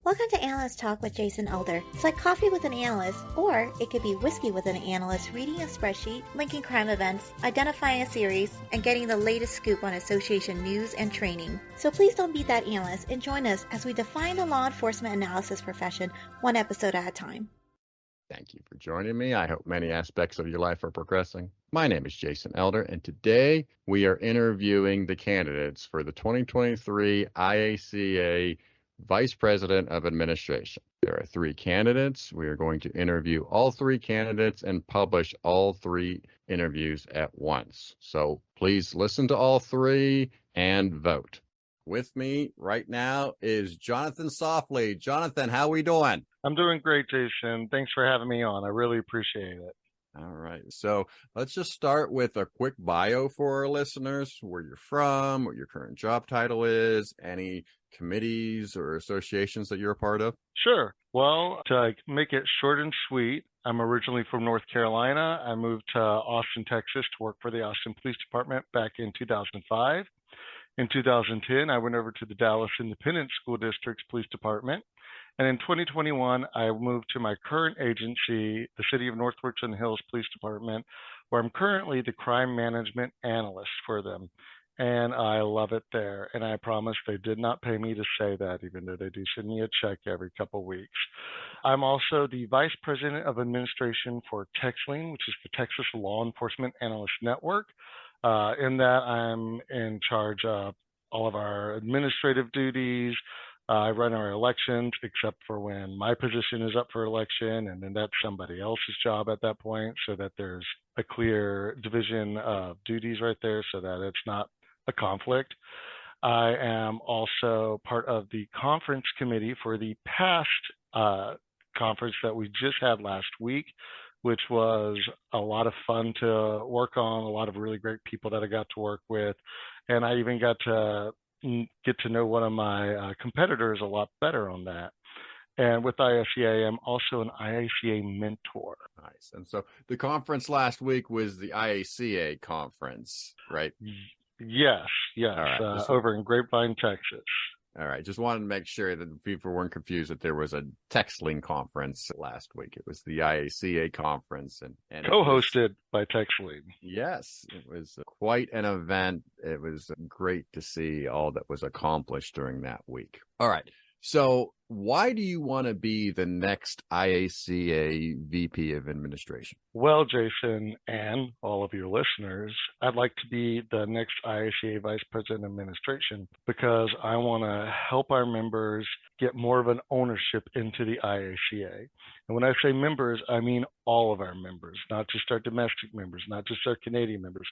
Welcome to Analyst Talk with Jason Elder. It's like coffee with an analyst, or it could be whiskey with an analyst reading a spreadsheet, linking crime events, identifying a series, and getting the latest scoop on association news and training. So please don't be that analyst and join us as we define the law enforcement analysis profession one episode at a time. Thank you for joining me. I hope many aspects of your life are progressing. My name is Jason Elder, and today we are interviewing the candidates for the 2023 IACA Vice President of Administration. There are 3 candidates. We are going to interview all 3 candidates and publish all 3 interviews at once. So please listen to all 3 and vote. With me right now is Jonathan Sofley. Jonathan, how we doing? I'm doing great, Jason. Thanks for having me on. I really appreciate it. All right. So let's just start with a quick bio for our listeners, where you're from, what your current job title is, any committees or associations that you're a part of. Sure. Well, to make it short and sweet, I'm originally from North Carolina. I moved to Austin, Texas to work for the Austin Police Department back in 2005. In 2010, I went over to the Dallas Independent School District's Police Department. And in 2021, I moved to my current agency, the City of North Richland Hills Police Department, where I'm currently the crime management analyst for them. And I love it there. And I promise they did not pay me to say that, even though they do send me a check every couple of weeks. I'm also the Vice President of Administration for TXLEAN, which is the Texas Law Enforcement Analyst Network. In that, I'm in charge of all of our administrative duties. I run our elections, except for when my position is up for election, and then that's somebody else's job at that point, so that there's a clear division of duties right there so that it's not a conflict. I am also part of the conference committee for the past conference that we just had last week, which was a lot of fun to work on, a lot of really great people that I got to work with. And I even got to get to know one of my competitors a lot better on that. And with IACA, I'm also an IACA mentor. Nice. And so the conference last week was the IACA conference, right? Yes. Right. Over in Grapevine, Texas. All right. Just wanted to make sure that people weren't confused that there was a TXLEAN conference last week. It was the IACA conference and co-hosted by TXLEAN. Yes, it was quite an event. It was great to see all that was accomplished during that week. All right. So why do you want to be the next IACA VP of Administration? Well, Jason, and all of your listeners, I'd like to be the next IACA Vice President of Administration because I want to help our members get more of an ownership into the IACA. And when I say members, I mean all of our members, not just our domestic members, not just our Canadian members,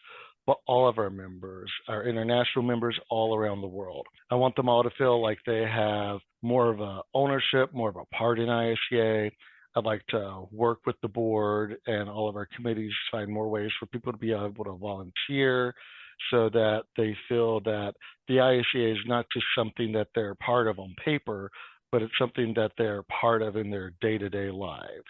but all of our members, our international members all around the world. I want them all to feel like they have more of a ownership, more of a part in IACA. I'd like to work with the board and all of our committees to find more ways for people to be able to volunteer so that they feel that the IACA is not just something that they're part of on paper, but it's something that they're part of in their day-to-day lives.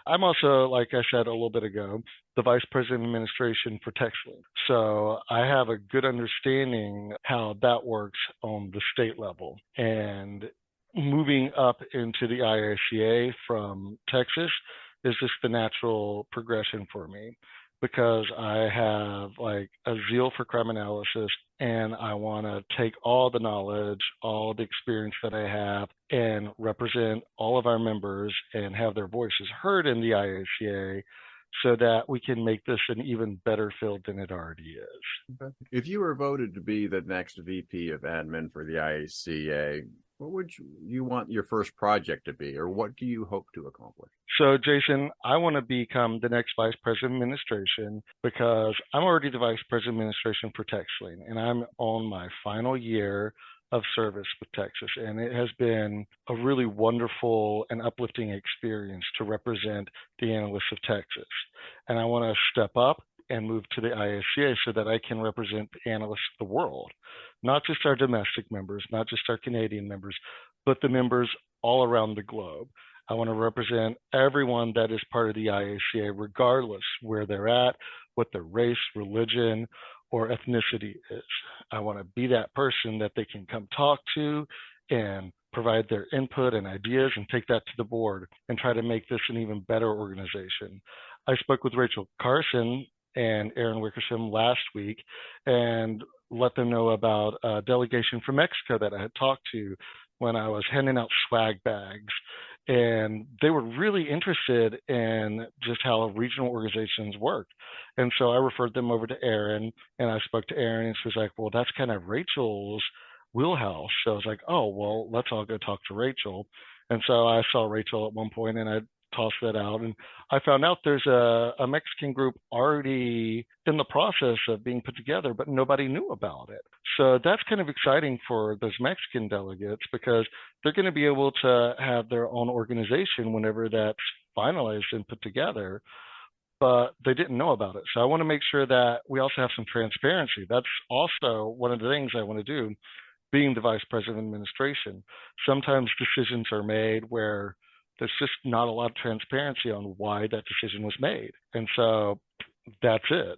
I'm also, like I said a little bit ago, the Vice President of Administration for TXLEAN. So I have a good understanding how that works on the state level. And moving up into the IACA from Texas is just the natural progression for me because I have like a zeal for crime analysis and I want to take all the knowledge, all the experience that I have and represent all of our members and have their voices heard in the IACA so that we can make this an even better field than it already is. Okay. If you were voted to be the next VP of admin for the IACA, what would you want your first project to be, or what do you hope to accomplish? So, Jason, I want to become the next Vice President of Administration because I'm already the Vice President of Administration for TXLEAN, and I'm on my final year of service with Texas. And it has been a really wonderful and uplifting experience to represent the analysts of Texas. And I want to step up and move to the IACA so that I can represent the analysts of the world, not just our domestic members, not just our Canadian members, but the members all around the globe. I want to represent everyone that is part of the IACA, regardless where they're at, what their race, religion, or ethnicity is. I want to be that person that they can come talk to and provide their input and ideas and take that to the board and try to make this an even better organization. I spoke with Rachel Carson and Aaron Wickersham last week and let them know about a delegation from Mexico that I had talked to when I was handing out swag bags. And they were really interested in just how regional organizations work. And so I referred them over to Aaron, and I spoke to Aaron, and she was like, well, that's kind of Rachel's wheelhouse. So I was like, oh, well, let's all go talk to Rachel. And so I saw Rachel at one point, and I tossed that out, and I found out there's a Mexican group already in the process of being put together, but nobody knew about it. So that's kind of exciting for those Mexican delegates because they're going to be able to have their own organization whenever that's finalized and put together, but they didn't know about it. So I want to make sure that we also have some transparency. That's also one of the things I want to do, being the vice president of administration. Sometimes decisions are made where there's just not a lot of transparency on why that decision was made. And so that's it.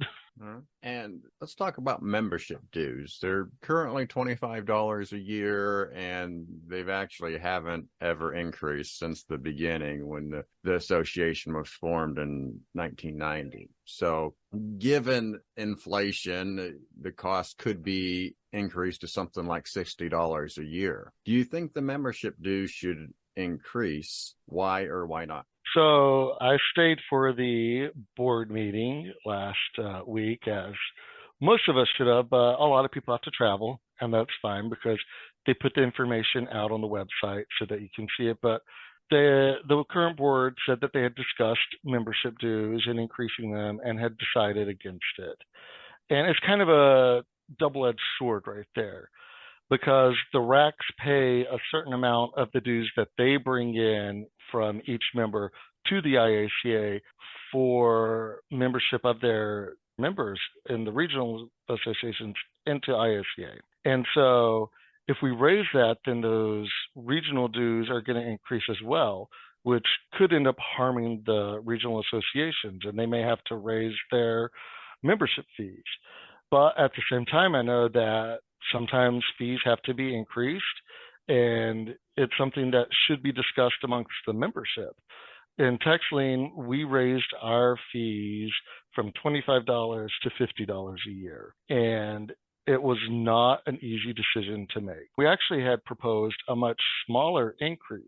And let's talk about membership dues. They're currently $25 a year, and they've actually haven't ever increased since the beginning when the association was formed in 1990. So given inflation, the cost could be increased to something like $60 a year. Do you think the membership dues should increase? Why or why not? So I stayed for the board meeting last week, as most of us should have, but a lot of people have to travel, and that's fine because they put the information out on the website so that you can see it. But the current board said that they had discussed membership dues and increasing them and had decided against it. And it's kind of a double-edged sword right there, because the RACs pay a certain amount of the dues that they bring in from each member to the IACA for membership of their members in the regional associations into IACA. And so if we raise that, then those regional dues are going to increase as well, which could end up harming the regional associations, and they may have to raise their membership fees. But at the same time, I know that sometimes fees have to be increased, and it's something that should be discussed amongst the membership. In TXLEAN, we raised our fees from $25 to $50 a year, and it was not an easy decision to make. We actually had proposed a much smaller increase,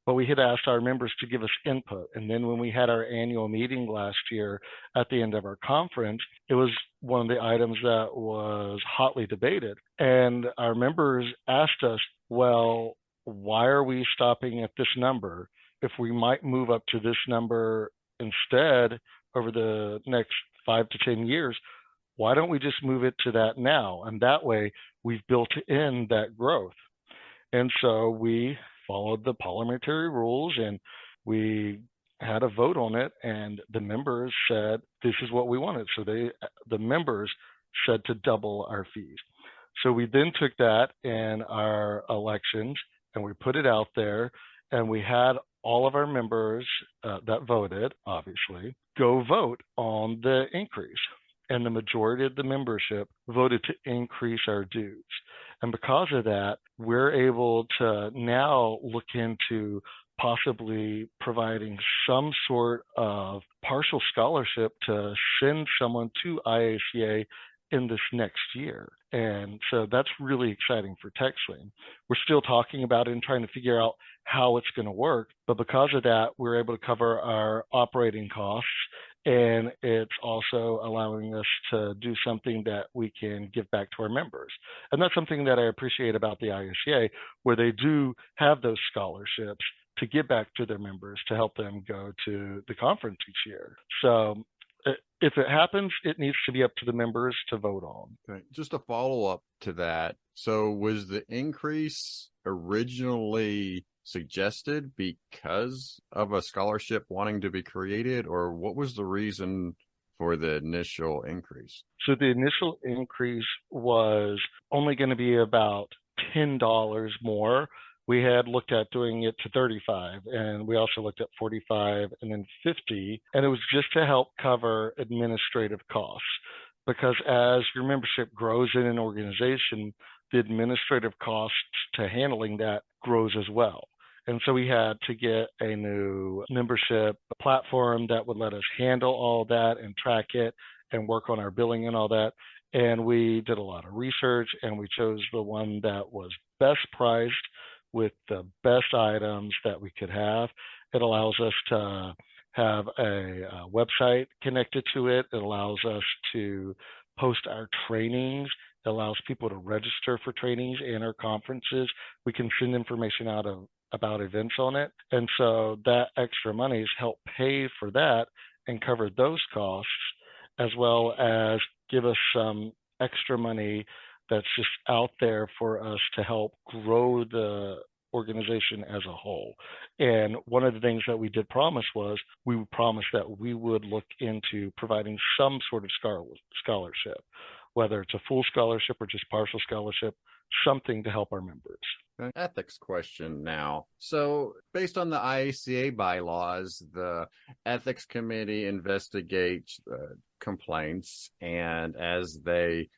but we had asked our members to give us input. And then when we had our annual meeting last year at the end of our conference, it was one of the items that was hotly debated. And our members asked us, well, why are we stopping at this number if we might move up to this number instead over the next 5 to 10 years? Why don't we just move it to that now? And that way we've built in that growth. And so we followed the parliamentary rules, and we had a vote on it, and the members said this is what we wanted. So the members said to double our fees. So we then took that in our elections and we put it out there, and we had all of our members that voted, obviously, go vote on the increase. And the majority of the membership voted to increase our dues. And because of that, we're able to now look into possibly providing some sort of partial scholarship to send someone to IACA in this next year. And so that's really exciting for TXLEAN. We're still talking about it and trying to figure out how it's going to work. But because of that, we're able to cover our operating costs. And it's also allowing us to do something that we can give back to our members. And that's something that I appreciate about the IACA, where they do have those scholarships to give back to their members to help them go to the conference each year. So if it happens, it needs to be up to the members to vote on. Okay. Just a follow-up to that. So was the increase originally suggested because of a scholarship wanting to be created, or what was the reason for the initial increase? So the initial increase was only going to be about $10 more. We had looked at doing it to 35, and we also looked at 45 and then 50, and it was just to help cover administrative costs. Because as your membership grows in an organization, the administrative costs to handling that grows as well. And so we had to get a new membership platform that would let us handle all that and track it and work on our billing and all that. And we did a lot of research, and we chose the one that was best priced with the best items that we could have. It allows us to have a website connected to it. It allows us to post our trainings. It allows people to register for trainings and our conferences. We can send information out about events on it. And so that extra money has helped pay for that and cover those costs, as well as give us some extra money that's just out there for us to help grow the organization as a whole. And one of the things that we did promise was we would promise that we would look into providing some sort of scholarship, whether it's a full scholarship or just partial scholarship, something to help our members. An ethics question now. So based on the IACA bylaws, the ethics committee investigates complaints, and as they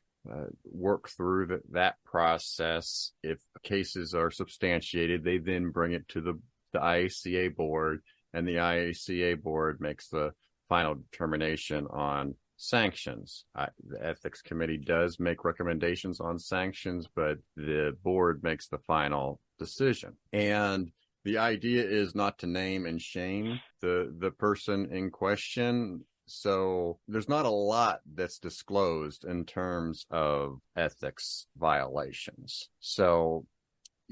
work through that process, if cases are substantiated, they then bring it to the IACA board, and the IACA board makes the final determination on sanctions. The ethics committee does make recommendations on sanctions, but the board makes the final decision. And the idea is not to name and shame the person in question. So there's not a lot that's disclosed in terms of ethics violations. So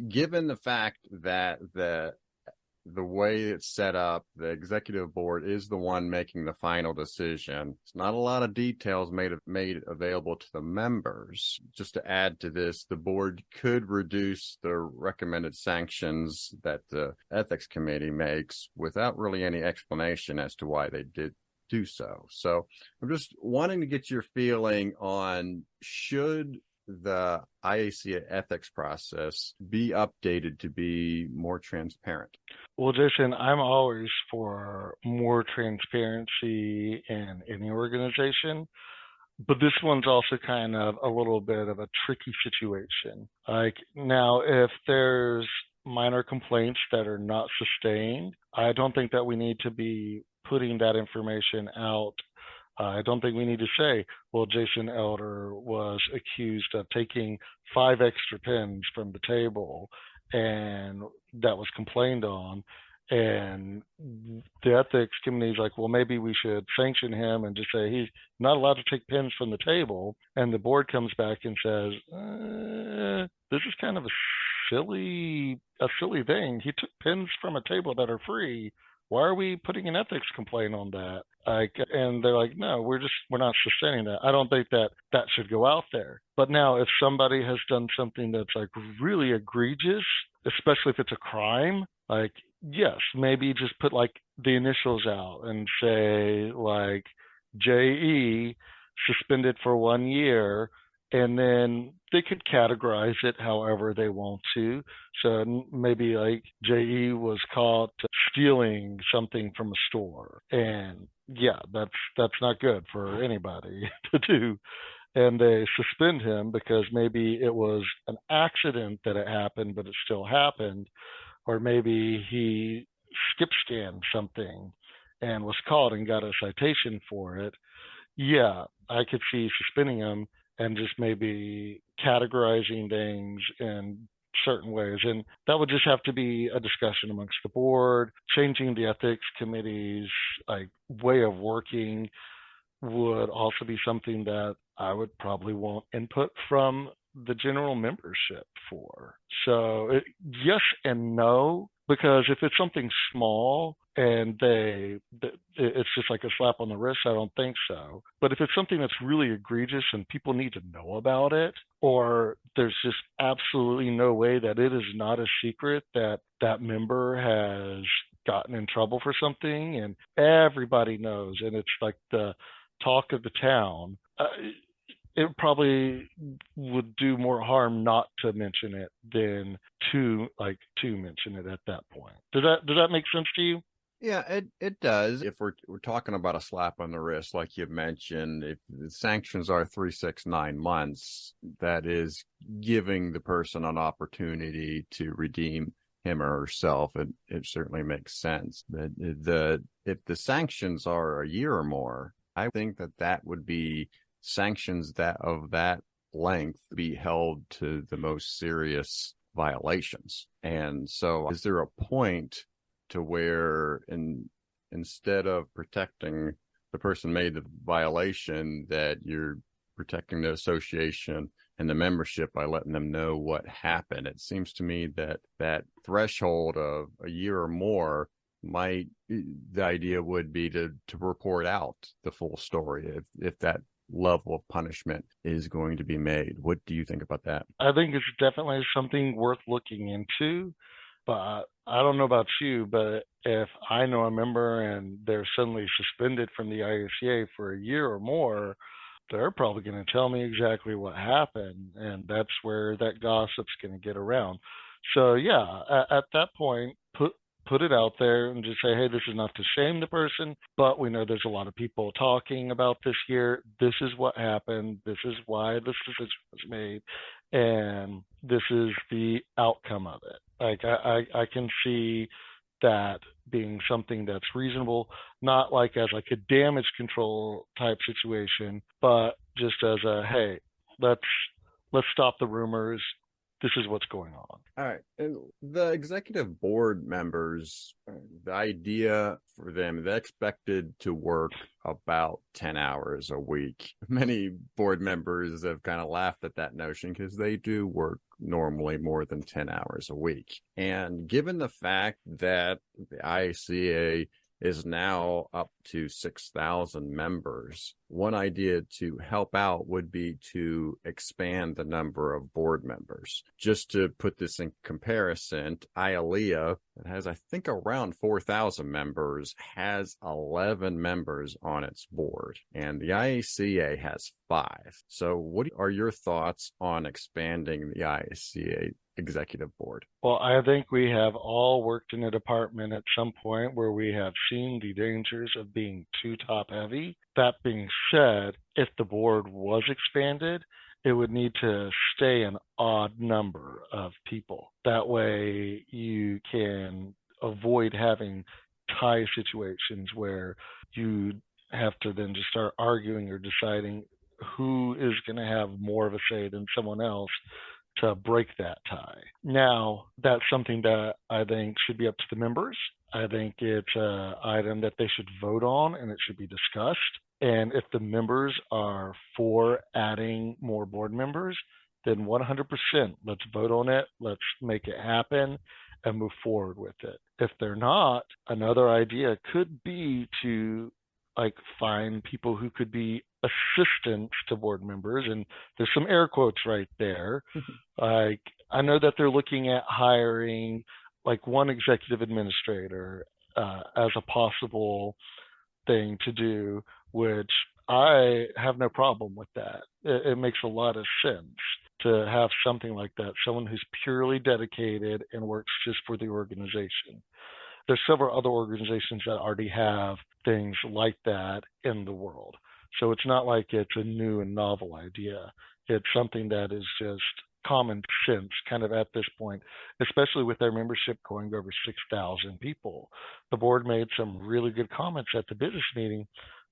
given the fact that the way it's set up, the executive board is the one making the final decision. It's not a lot of details made available to the members. Just to add to this, the board could reduce the recommended sanctions that the ethics committee makes without really any explanation as to why they did do so. So I'm just wanting to get your feeling on, should the IACA ethics process be updated to be more transparent? Well, Jason, I'm always for more transparency in any organization, but this one's also kind of a little bit of a tricky situation. Like, now, if there's minor complaints that are not sustained, I don't think that we need to be putting that information out. I don't think we need to say, well, Jason Elder was accused of taking 5 extra pens from the table, and that was complained on. And the ethics committee is like, well, maybe we should sanction him and just say he's not allowed to take pens from the table. And the board comes back and says, this is kind of a silly thing. He took pens from a table that are free. Why are we putting an ethics complaint on that? And they're like, no, we're not sustaining that. I don't think that should go out there. But now, if somebody has done something that's like really egregious, especially if it's a crime, like, yes, maybe just put like the initials out and say like JE suspended for 1 year, and then they could categorize it however they want to. So maybe like JE was caught stealing something from a store, and yeah, that's not good for anybody to do. And they suspend him because maybe it was an accident that it happened, but it still happened. Or maybe he skip scanned something and was caught and got a citation for it. Yeah, I could see suspending him and just maybe categorizing things in certain ways. And that would just have to be a discussion amongst the board. Changing the ethics committee's like way of working would also be something that I would probably want input from the general membership for. So yes and no, because if it's something small and it's just like a slap on the wrist, I don't think so. But if it's something that's really egregious and people need to know about it, or there's just absolutely no way that it is not a secret that that member has gotten in trouble for something and everybody knows, and it's like the talk of the town, it probably would do more harm not to mention it than to mention it at that point. Does that make sense to you? Yeah, it does. If we're talking about a slap on the wrist, like you mentioned, if the sanctions are 3, 6, 9 months, that is giving the person an opportunity to redeem him or herself. It certainly makes sense. But if the sanctions are a year or more, I think that would be sanctions that of that length be held to the most serious violations. And so, is there a point to where instead of protecting the person made the violation, that you're protecting the association and the membership by letting them know what happened? It seems to me that threshold of a year or more might, the idea would be to report out the full story if that level of punishment is going to be made. What do you think about that? I think it's definitely something worth looking into. But I don't know about you, but if I know a member and they're suddenly suspended from the IACA for a year or more, they're probably going to tell me exactly what happened. And that's where that gossip's going to get around. So, yeah, at that point, put it out there and just say, hey, this is not to shame the person, but we know there's a lot of people talking about this here. This is what happened. This is why this decision was made. And this is the outcome of it. Like, I can see that being something that's reasonable, not like as like a damage control type situation, but just as a, hey, let's stop the rumors. This is what's going on. All right. And the executive board members, the idea for them, they're expected to work about 10 hours a week. Many board members have kind of laughed at that notion because they do work normally more than 10 hours a week. And given the fact that the IACA is now up to 6,000 members, one idea to help out would be to expand the number of board members. Just to put this in comparison, IALEA, that has, I think, around 4,000 members, has 11 members on its board, and the IACA has 5. So what are your thoughts on expanding the IACA executive board? Well, I think we have all worked in a department at some point where we have seen the dangers of being too top heavy. That being said, if the board was expanded, it would need to stay an odd number of people. That way you can avoid having tie situations where you have to then just start arguing or deciding who is going to have more of a say than someone else to break that tie. Now, that's something that I think should be up to the members. I think it's an item that they should vote on and it should be discussed. And if the members are for adding more board members, then 100%, let's vote on it. Let's make it happen and move forward with it. If they're not, another idea could be to find people who could be assistants to board members, and there's some air quotes right there. I know that they're looking at hiring one executive administrator as a possible thing to do, which I have no problem with that. It makes a lot of sense to have something like that, someone who's purely dedicated and works just for the organization. There's several other organizations that already have things like that in the world. So it's not like it's a new and novel idea. It's something that is just common sense kind of at this point, especially with their membership going over 6,000 people. The board made some really good comments at the business meeting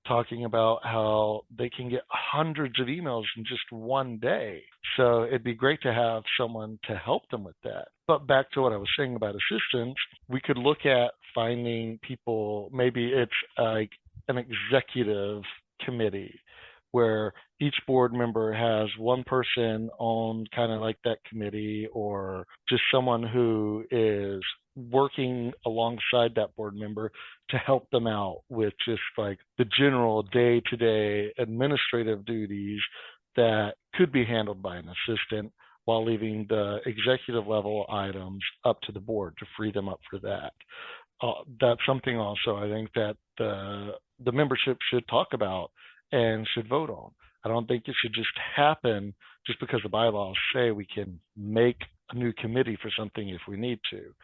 talking about how they can get hundreds of emails in just one day. So it'd be great to have someone to help them with that. But back to what I was saying about assistants, we could look at finding people, maybe it's like an executive committee where each board member has one person on kind of like that committee, or just someone who is working alongside that board member to help them out with just like the general day-to-day administrative duties that could be handled by an assistant, while leaving the executive level items up to the board to free them up for that. That's something also I think that the membership should talk about and should vote on. I don't think it should just happen just because the bylaws say we can make a new committee for something if we need to.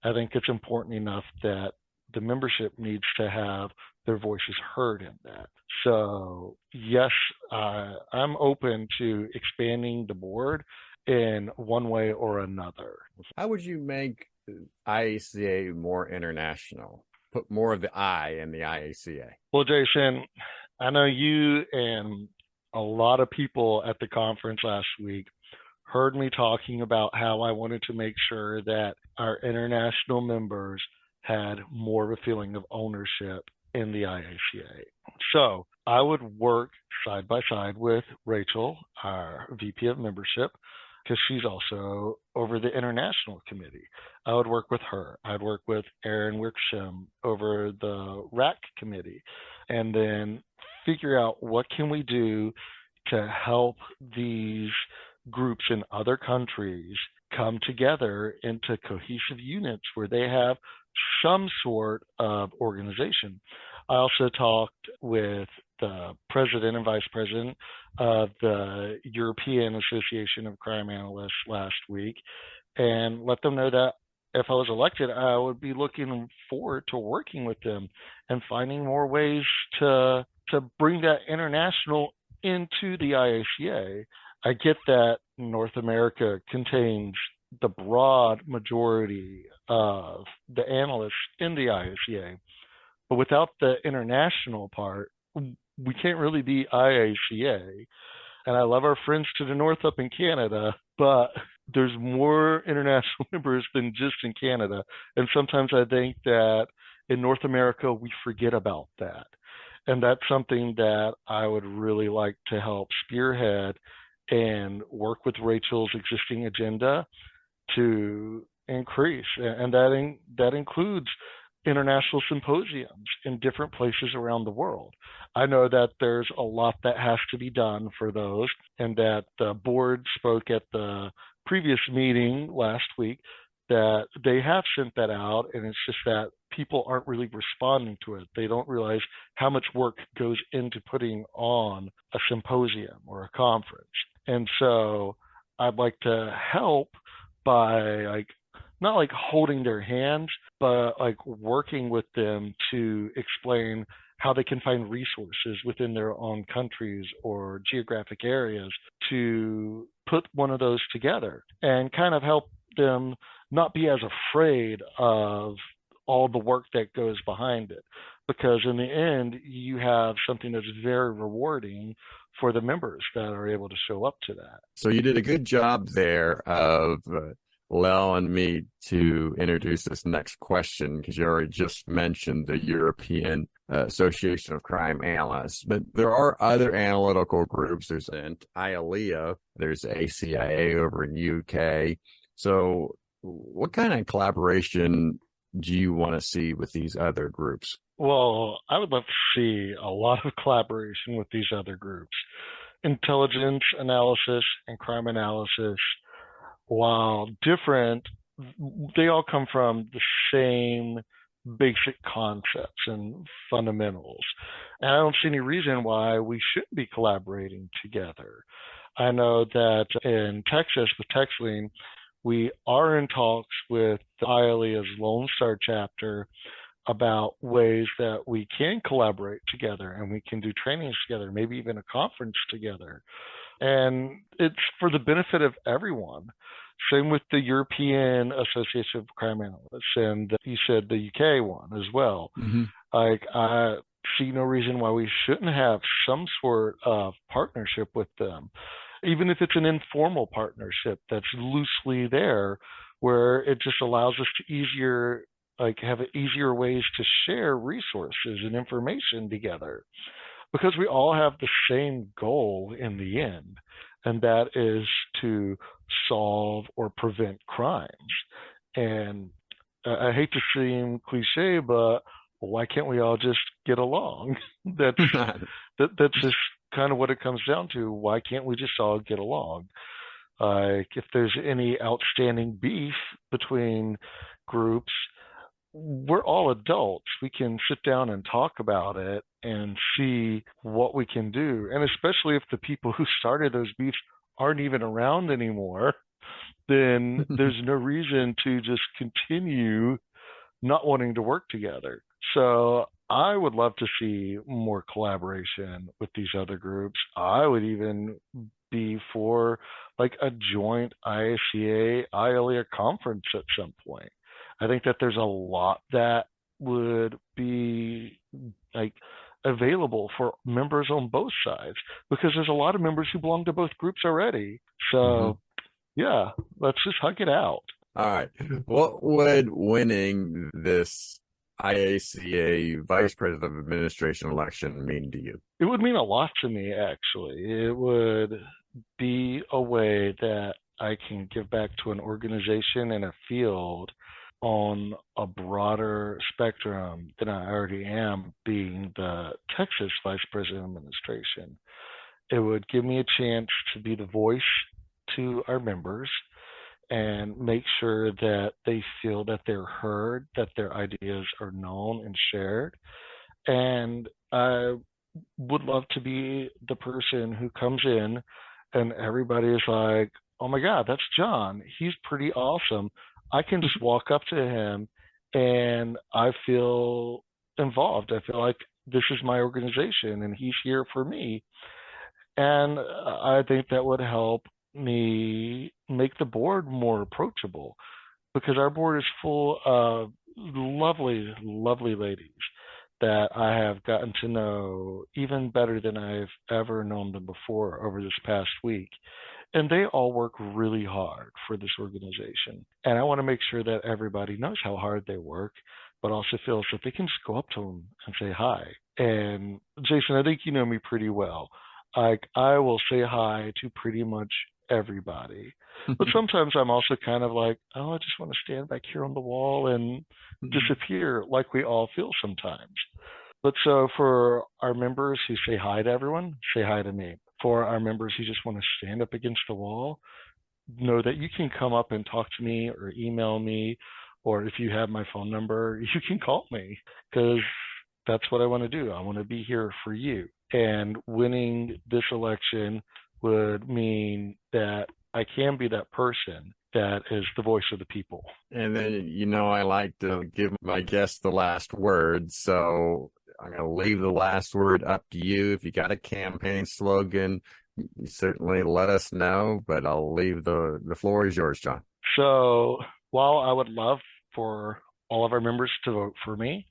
I think it's important enough that the membership needs to have their voices heard in that. So yes, I'm open to expanding the board in one way or another. How would you make IACA more international? Put more of the I in the IACA. Well, Jason, I know you and a lot of people at the conference last week heard me talking about how I wanted to make sure that our international members had more of a feeling of ownership in the IACA. So I would work side by side with Rachel, our VP of membership, because she's also over the international committee. I would work with her. I'd work with Aaron Wicksham over the RAC committee, and then figure out what can we do to help these groups in other countries come together into cohesive units where they have some sort of organization. I also talked with the president and vice president of the European Association of Crime Analysts last week and let them know that if I was elected, I would be looking forward to working with them and finding more ways to bring that international into the IACA. I get that North America contains the broad majority of the analysts in the IACA, but without the international part, we can't really be IACA. And I love our friends to the north up in Canada, but there's more international members than just in Canada. And sometimes I think that in North America, we forget about that. And that's something that I would really like to help spearhead and work with Rachel's existing agenda to increase. And that includes international symposiums in different places around the world. I know that there's a lot that has to be done for those, and that the board spoke at the previous meeting last week that they have sent that out, and it's just that people aren't really responding to it. They don't realize how much work goes into putting on a symposium or a conference. And so I'd like to help by not like holding their hands, but like working with them to explain how they can find resources within their own countries or geographic areas to put one of those together and kind of help them not be as afraid of all the work that goes behind it. Because in the end, you have something that's very rewarding for the members that are able to show up to that. So you did a good job there of allowing me to introduce this next question, because you already just mentioned the European Association of Crime Analysts. But there are other analytical groups. There's IALEA, there's ACIA over in UK. So what kind of collaboration do you want to see with these other groups? Well, I would love to see a lot of collaboration with these other groups. Intelligence analysis and crime analysis, while different, they all come from the same basic concepts and fundamentals. And I don't see any reason why we shouldn't be collaborating together. I know that in Texas with TXLEAN, we are in talks with the IALEA's Lone Star chapter about ways that we can collaborate together and we can do trainings together, maybe even a conference together. And it's for the benefit of everyone. Same with the European Association of Crime Analysts, and you said the UK one as well. Mm-hmm. I see no reason why we shouldn't have some sort of partnership with them, even if it's an informal partnership that's loosely there, where it just allows us to have easier ways to share resources and information together, because we all have the same goal in the end, and that is to solve or prevent crimes. And I hate to seem cliche, but why can't we all just get along? That's just kind of what it comes down to. Why can't we just all get along? If there's any outstanding beef between groups, we're all adults. We can sit down and talk about it and see what we can do. And especially if the people who started those beefs aren't even around anymore, then there's no reason to just continue not wanting to work together. So I would love to see more collaboration with these other groups. I would even be for like a joint IACA ILEA conference at some point. I think that there's a lot that would be like available for members on both sides, because there's a lot of members who belong to both groups already. So yeah, let's just hug it out. All right. What would winning this IACA Vice President of Administration election mean to you? It would mean a lot to me, actually. It would be a way that I can give back to an organization and a field on a broader spectrum than I already am, being the Texas Vice President of Administration. It would give me a chance to be the voice to our members and make sure that they feel that they're heard, that their ideas are known and shared. And I would love to be the person who comes in and everybody is like, oh my God, that's John. He's pretty awesome. I can just walk up to him and I feel involved. I feel like this is my organization and he's here for me. And I think that would help me make the board more approachable, because our board is full of lovely, lovely ladies that I have gotten to know even better than I've ever known them before over this past week. And they all work really hard for this organization. And I want to make sure that everybody knows how hard they work, but also feels that they can just go up to them and say hi. And Jason, I think you know me pretty well. I will say hi to pretty much everybody. But sometimes I'm also kind of like, oh, I just want to stand back here on the wall and disappear, like we all feel sometimes. But so for our members who say hi to everyone, say hi to me. For our members who just want to stand up against the wall, know that you can come up and talk to me or email me, or if you have my phone number, you can call me, because that's what I want to do. I want to be here for you. And winning this election would mean that I can be that person that is the voice of the people. And then, I like to give my guests the last word. So I'm going to leave the last word up to you. If you got a campaign slogan, you certainly let us know, but I'll leave the floor is yours, John. So while I would love for all of our members to vote for me,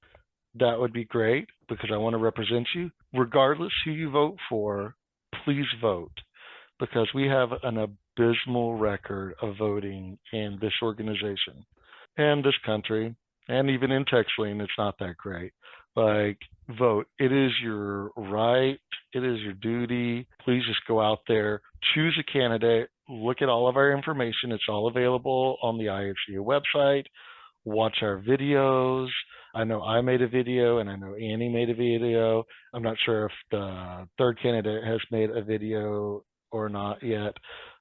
that would be great, because I want to represent you. Regardless who you vote for, please vote, because we have an abysmal record of voting in this organization and this country, and even in TXLEAN, it's not that great. Like, vote. It is your right. It is your duty. Please just go out there, choose a candidate, look at all of our information. It's all available on the IACA website. Watch our videos. I know I made a video, and I know Annie made a video. I'm not sure if the third candidate has made a video or not yet,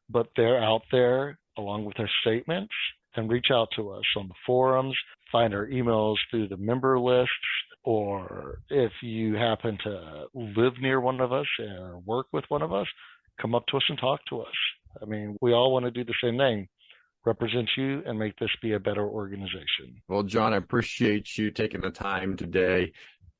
but they're out there along with their statements, and reach out to us on the forums, find our emails through the member lists, or if you happen to live near one of us or work with one of us, come up to us and talk to us. I mean, we all want to do the same thing. Represent you and make this be a better organization. Well, John, I appreciate you taking the time today.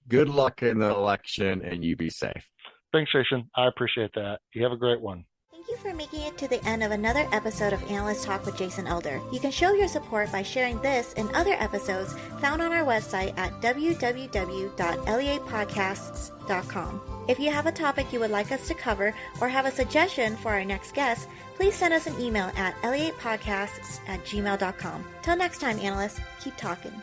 Good luck in the election, and you be safe. Thanks, Jason. I appreciate that. You have a great one. Thank you for making it to the end of another episode of Analyst Talk with Jason Elder. You can show your support by sharing this and other episodes found on our website at www.leapodcasts.com. If you have a topic you would like us to cover or have a suggestion for our next guest, please send us an email at leapodcasts@gmail.com. Till next time, analysts, keep talking.